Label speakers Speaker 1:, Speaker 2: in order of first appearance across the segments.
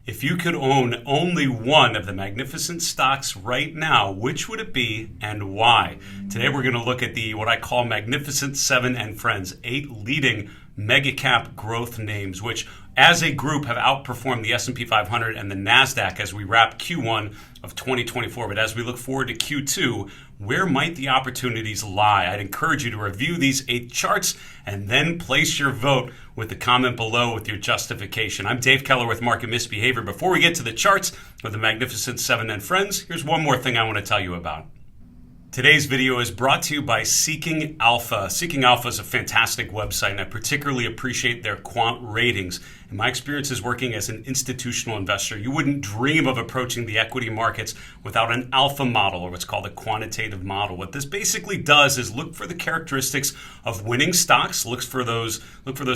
Speaker 1: If you could own only one of the magnificent stocks right now, which would it be and why? Today we're going to look at the what I call Magnificent Seven and Friends, 8 leading mega cap growth names, which as a group have outperformed the S&P 500 and the Nasdaq as we wrap Q1 of 2024. But as we look forward to Q2, where might the opportunities lie? I'd encourage you to review these 8 charts and then place your vote with the comment below with your justification. I'm Dave Keller with Market Misbehavior. Before we get to the charts of the Magnificent Seven and Friends, here's one more thing I want to tell you about. Today's video is brought to you by Seeking Alpha. Seeking Alpha is a fantastic website, and I particularly appreciate their quant ratings. In my experience is working as an institutional investor, you wouldn't dream of approaching the equity markets without an alpha model, or what's called a quantitative model. What this basically does is look for the characteristics of winning stocks, look for those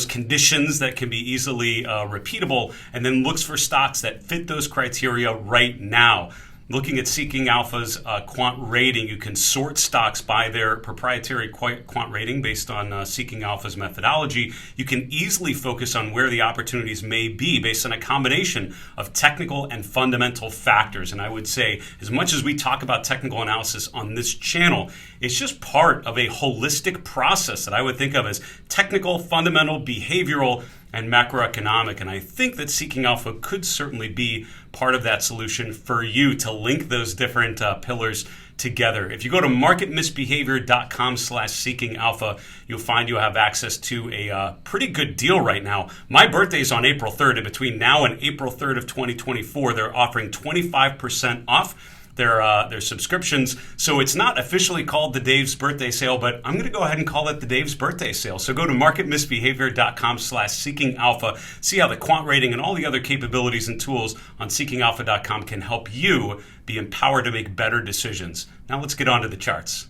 Speaker 1: conditions that can be easily repeatable, and then looks for stocks that fit those criteria right now. Looking at Seeking Alpha's quant rating, you can sort stocks by their proprietary quant rating based on Seeking Alpha's methodology. You can easily focus on where the opportunities may be based on a combination of technical and fundamental factors. And I would say, as much as we talk about technical analysis on this channel, it's just part of a holistic process that I would think of as technical, fundamental, behavioral, and macroeconomic. And I think that Seeking Alpha could certainly be part of that solution for you to link those different pillars together. If you go to marketmisbehavior.com/seeking alpha, you'll find you have access to a pretty good deal right now. My birthday is on April 3rd, and between now and April 3rd of 2024, they're offering 25% off their subscriptions. So it's not officially called the Dave's Birthday Sale, but I'm going to go ahead and call it the Dave's Birthday Sale. So go to marketmisbehavior.com/seeking alpha. See how the quant rating and all the other capabilities and tools on seekingalpha.com can help you be empowered to make better decisions. Now let's get on to the charts.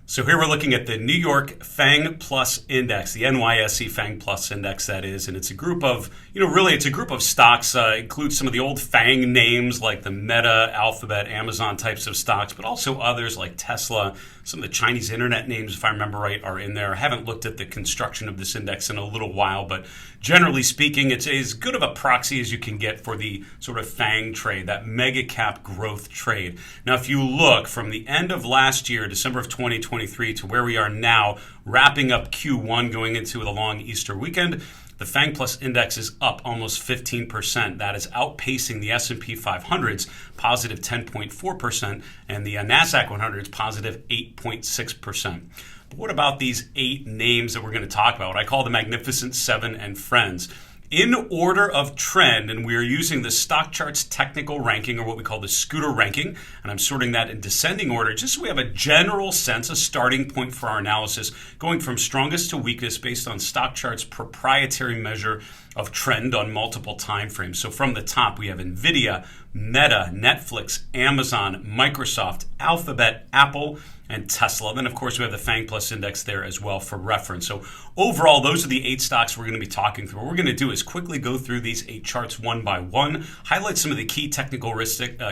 Speaker 1: So here we're looking at the New York FANG Plus Index, the NYSE FANG Plus Index, that is, and it's a group of, it's a group of stocks, includes some of the old FANG names like the Meta, Alphabet, Amazon types of stocks, but also others like Tesla. Some of the Chinese internet names, if I remember right, are in there. I haven't looked at the construction of this index in a little while, but generally speaking, it's as good of a proxy as you can get for the sort of FANG trade, that mega cap growth trade. Now, if you look from the end of last year, December of 2023, to wwhere we are now, wrapping up Q1 going into the long Easter weekend, the FANG Plus Index is up almost 15%. That is outpacing the S&P 500's positive 10.4% and the Nasdaq 100's positive 8.6%. But what about these 8 names that we're going to talk about? What I call the Magnificent Seven and Friends. In order of trend, and we are using the StockCharts technical ranking, or what we call the scooter ranking, and I'm sorting that in descending order, just so we have a general sense, a starting point for our analysis, going from strongest to weakest based on StockCharts' proprietary measure of trend on multiple time frames. So from the top, we have NVIDIA, Meta, Netflix, Amazon, Microsoft, Alphabet, Apple, and Tesla. Then, of course, we have the FANG Plus Index there as well for reference. So overall, those are the 8 stocks we're going to be talking through. What we're going to do is quickly go through these 8 charts one by one, highlight some of the key technical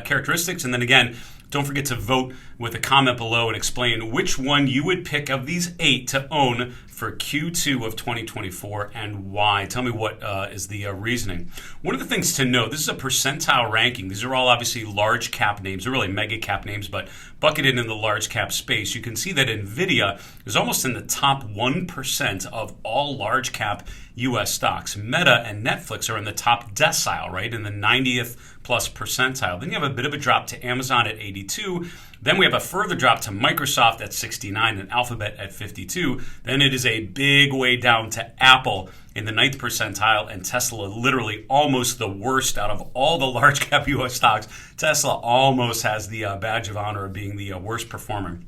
Speaker 1: characteristics, and then again, don't forget to vote with a comment below and explain which one you would pick of these 8 to own for Q2 of 2024 and why. Tell me what is the reasoning. One of the things to note, this is a percentile ranking. These are all obviously large cap names. They're really mega cap names, but bucketed in the large cap space. You can see that NVIDIA is almost in the top 1% of all large cap U.S. stocks. Meta and Netflix are in the top decile, right, in the 90th plus percentile. Then you have a bit of a drop to Amazon at 82. Then we have a further drop to Microsoft at 69 and Alphabet at 52. Then it is a big way down to Apple in the 9th percentile, and Tesla literally almost the worst out of all the large cap U.S. stocks. Tesla almost has the badge of honor of being the worst performer.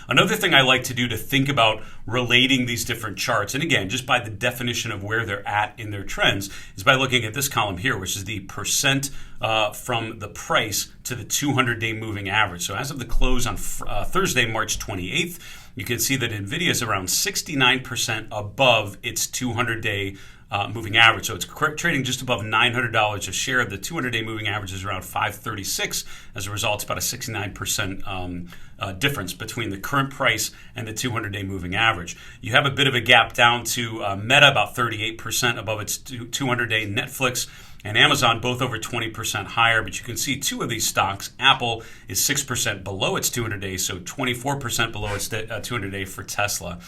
Speaker 1: Another thing I like to do to think about relating these different charts, and again, just by the definition of where they're at in their trends, is by looking at this column here, which is the percent from the price to the 200-day moving average. So as of the close on Thursday, March 28th, you can see that NVIDIA is around 69% above its 200-day moving average. So it's trading just above $900 a share. The 200-day moving average is around $536. As a result, it's about a 69% difference between the current price and the 200-day moving average. You have a bit of a gap down to Meta, about 38% above its 200-day. Netflix and Amazon both over 20% higher. But you can see two of these stocks. Apple is 6% below its 200-day, so 24% below its 200-day for Tesla.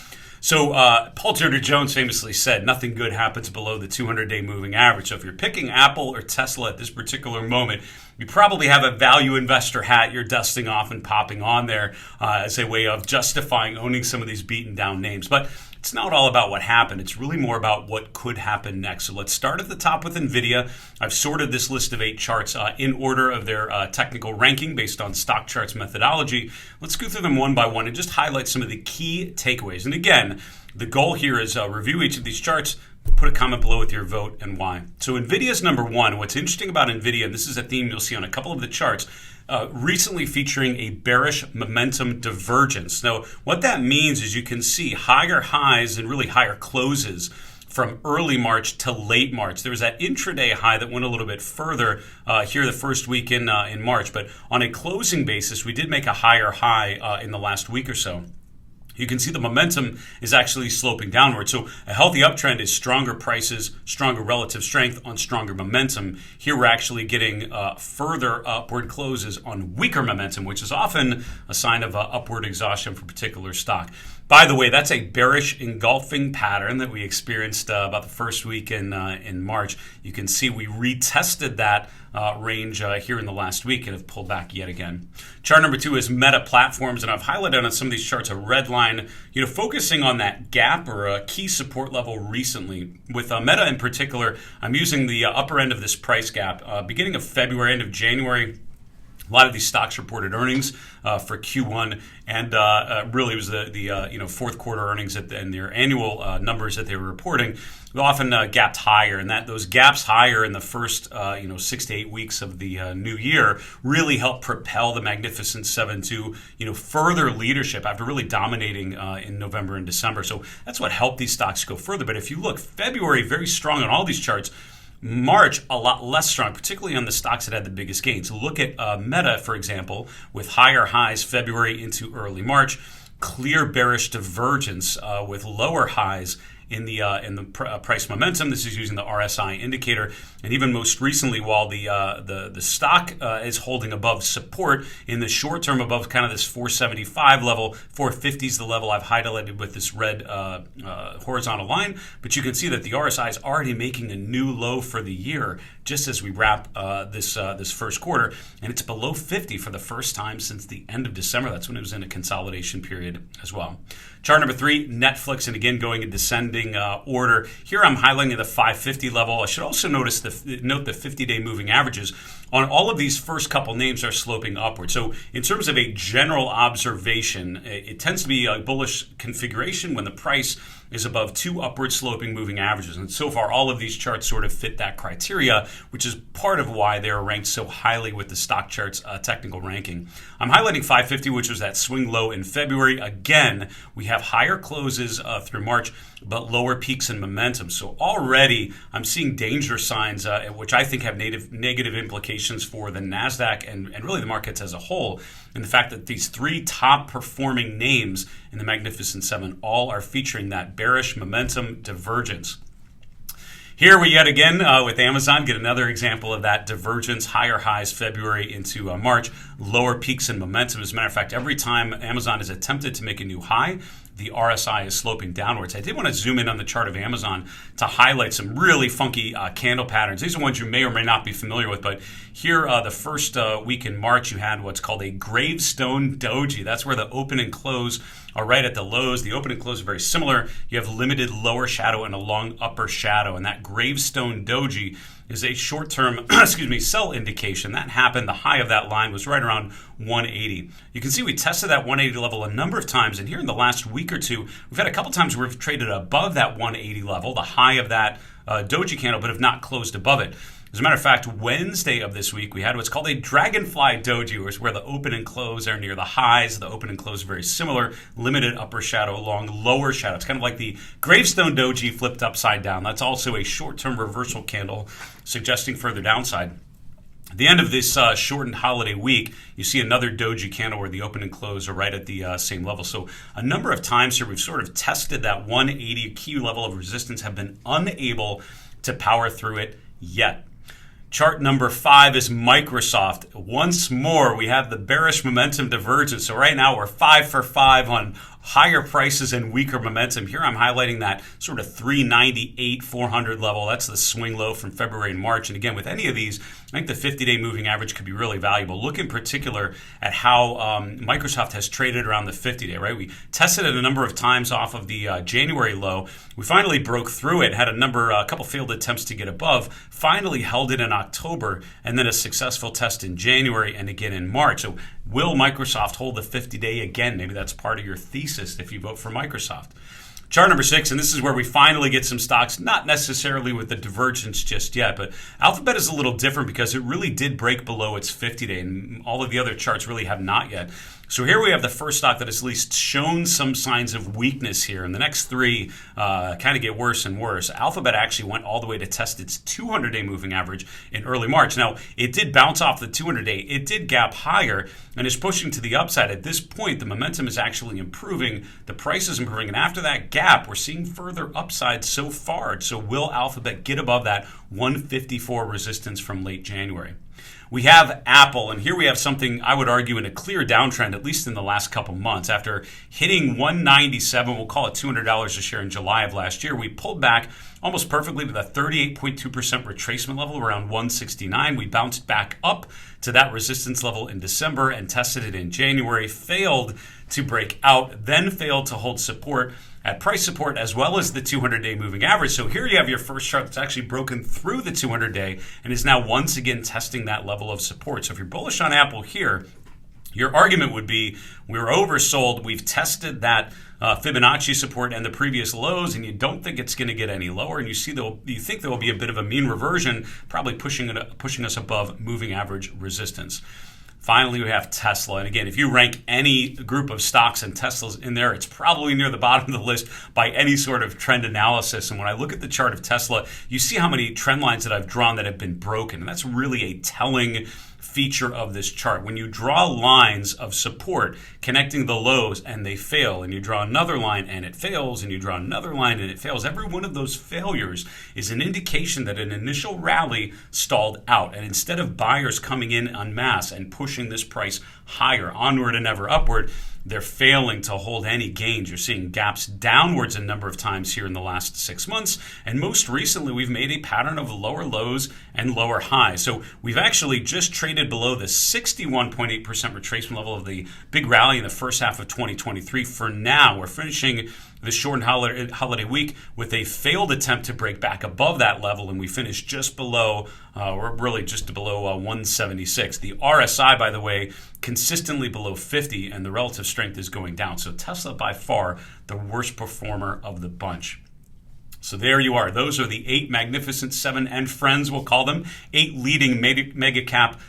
Speaker 1: So Paul Tudor Jones famously said, nothing good happens below the 200-day moving average. So if you're picking Apple or Tesla at this particular moment, you probably have a value investor hat you're dusting off and popping on there as a way of justifying owning some of these beaten down names. But it's not all about what happened. It's really more about what could happen next. So let's start at the top with NVIDIA. I've sorted this list of 8 charts in order of their technical ranking based on StockCharts methodology. Let's go through them one by one and just highlight some of the key takeaways. And again, the goal here is review each of these charts, put a comment below with your vote and why. So NVIDIA's number one. What's interesting about NVIDIA, and this is a theme you'll see on a couple of the charts, recently featuring a bearish momentum divergence. Now, what that means is you can see higher highs and really higher closes from early March to late March. There was that intraday high that went a little bit further here the first week in March, but on a closing basis, we did make a higher high in the last week or so. You can see the momentum is actually sloping downward. So a healthy uptrend is stronger prices, stronger relative strength on stronger momentum. Here we're actually getting further upward closes on weaker momentum, which is often a sign of upward exhaustion for a particular stock. By the way, that's a bearish engulfing pattern that we experienced about the first week in March. You can see we retested that range here in the last week and have pulled back yet again. Chart number 2 is Meta Platforms, and I've highlighted on some of these charts a red line, focusing on that gap or a key support level recently. With Meta in particular, I'm using the upper end of this price gap. Beginning of February, end of January, a lot of these stocks reported earnings for Q1, and really it was the fourth quarter earnings and their annual numbers that they were reporting. We often gapped higher, and those gaps higher in the first 6 to 8 weeks of the new year really helped propel the Magnificent Seven to further leadership after really dominating in November and December. So that's what helped these stocks go further. But if you look, February very strong on all these charts. March, a lot less strong, particularly on the stocks that had the biggest gains. So look at Meta, for example, with higher highs February into early March, clear bearish divergence with lower highs in the price momentum. This is using the RSI indicator, and even most recently, while the stock is holding above support in the short term, above kind of this 475 level, 450 is the level I've highlighted with this red horizontal line. But you can see that the RSI is already making a new low for the year, just as we wrap this first quarter, and it's below 50 for the first time since the end of December. That's when it was in a consolidation period as well. Chart number 3, Netflix, and again going in descending order. Here I'm highlighting the 550 level. I should also note the 50-day moving averages on all of these first couple names are sloping upward. So in terms of a general observation, it tends to be a bullish configuration when the price is above 2 upward sloping moving averages. And so far, all of these charts sort of fit that criteria, which is part of why they are ranked so highly with the StockCharts technical ranking. I'm highlighting 550, which was that swing low in February. Again, we have higher closes through March, but lower peaks in momentum. So already I'm seeing danger signs, which I think have negative implications for the Nasdaq and really the markets as a whole. And the fact that these 3 top performing names in the Magnificent Seven all are featuring that bearish momentum divergence. Here we yet again with Amazon get another example of that divergence, higher highs February into March, lower peaks in momentum. As a matter of fact, every time Amazon has attempted to make a new high, the RSI is sloping downwards. I did want to zoom in on the chart of Amazon to highlight some really funky candle patterns. These are ones you may or may not be familiar with, but here the first week in March you had what's called a gravestone doji. That's where the open and close are right at the lows. The open and close are very similar. You have limited lower shadow and a long upper shadow, and that gravestone doji is a short-term sell indication. That happened. The high of that line was right around 180. You can see we tested that 180 level a number of times, and here in the last week or two, we've had a couple times where we've traded above that 180 level, the high of that doji candle, but have not closed above it. As a matter of fact, Wednesday of this week, we had what's called a dragonfly doji, where the open and close are near the highs. The open and close are very similar, limited upper shadow along lower shadow. It's kind of like the gravestone doji flipped upside down. That's also a short-term reversal candle suggesting further downside. At the end of this shortened holiday week, you see another doji candle where the open and close are right at the same level. So a number of times here, we've sort of tested that 180 key level of resistance, have been unable to power through it yet. Chart number 5 is Microsoft. Once more, we have the bearish momentum divergence. So right now we're 5 for 5 on higher prices and weaker momentum. Here I'm highlighting that sort of 398, 400 level. That's the swing low from February and March. And again, with any of these, I think the 50-day moving average could be really valuable. Look in particular at how Microsoft has traded around the 50-day, right? We tested it a number of times off of the January low. We finally broke through it, had a couple failed attempts to get above, finally held it in October, and then a successful test in January and again in March. So will Microsoft hold the 50-day again? Maybe that's part of your thesis if you vote for Microsoft. Chart number 6, and this is where we finally get some stocks, not necessarily with the divergence just yet, but Alphabet is a little different because it really did break below its 50-day, and all of the other charts really have not yet. So here we have the first stock that has at least shown some signs of weakness here, and the next 3 kind of get worse and worse. Alphabet actually went all the way to test its 200-day moving average in early March. Now, it did bounce off the 200-day. It did gap higher and is pushing to the upside. At this point, the momentum is actually improving. The price is improving, and after that gap, we're seeing further upside so far. So will Alphabet get above that 154 resistance from late January? We have Apple, and here we have something I would argue in a clear downtrend, at least in the last couple months. After hitting 197, we'll call it $200 a share in July of last year, we pulled back almost perfectly to the 38.2% retracement level around 169. We bounced back up to that resistance level in December and tested it in January, failed to break out, then failed to hold support at price support as well as the 200-day moving average. So here you have your first chart that's actually broken through the 200-day and is now once again testing that level of support. So if you're bullish on Apple here, your argument would be we're oversold. We've tested that Fibonacci support and the previous lows, and you don't think it's going to get any lower. And you think there will be a bit of a mean reversion, probably pushing us above moving average resistance. Finally, we have Tesla. And again, if you rank any group of stocks and Tesla's in there, it's probably near the bottom of the list by any sort of trend analysis. And when I look at the chart of Tesla, you see how many trend lines that I've drawn that have been broken. And that's really a telling feature of this chart. When you draw lines of support connecting the lows and they fail, and you draw another line and it fails, and you draw another line and it fails, every one of those failures is an indication that an initial rally stalled out. And instead of buyers coming in en masse and pushing this price higher, onward and ever upward, they're failing to hold any gains. You're seeing gaps downwards a number of times here in the last 6 months. And most recently, we've made a pattern of lower lows and lower highs. So we've actually just traded below the 61.8% retracement level of the big rally in the first half of 2023. For now, we're finishing the shortened holiday week with a failed attempt to break back above that level, and we finished just below, we're really just below 176. The RSI, by the way, consistently below 50, and the relative strength is going down. So Tesla, by far, the worst performer of the bunch. So there you are. Those are the 8 Magnificent 7 and friends, we'll call them. 8 leading mega cap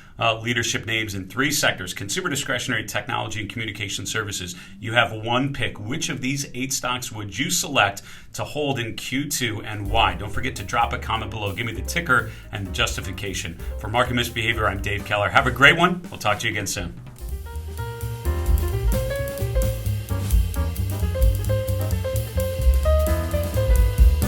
Speaker 1: leadership names in 3 sectors: consumer discretionary, technology, and communication services. You have one pick. Which of these 8 stocks would you select to hold in Q2 and why? Don't forget to drop a comment below. Give me the ticker and justification. For Market Misbehavior, I'm Dave Keller. Have a great one. We'll talk to you again soon.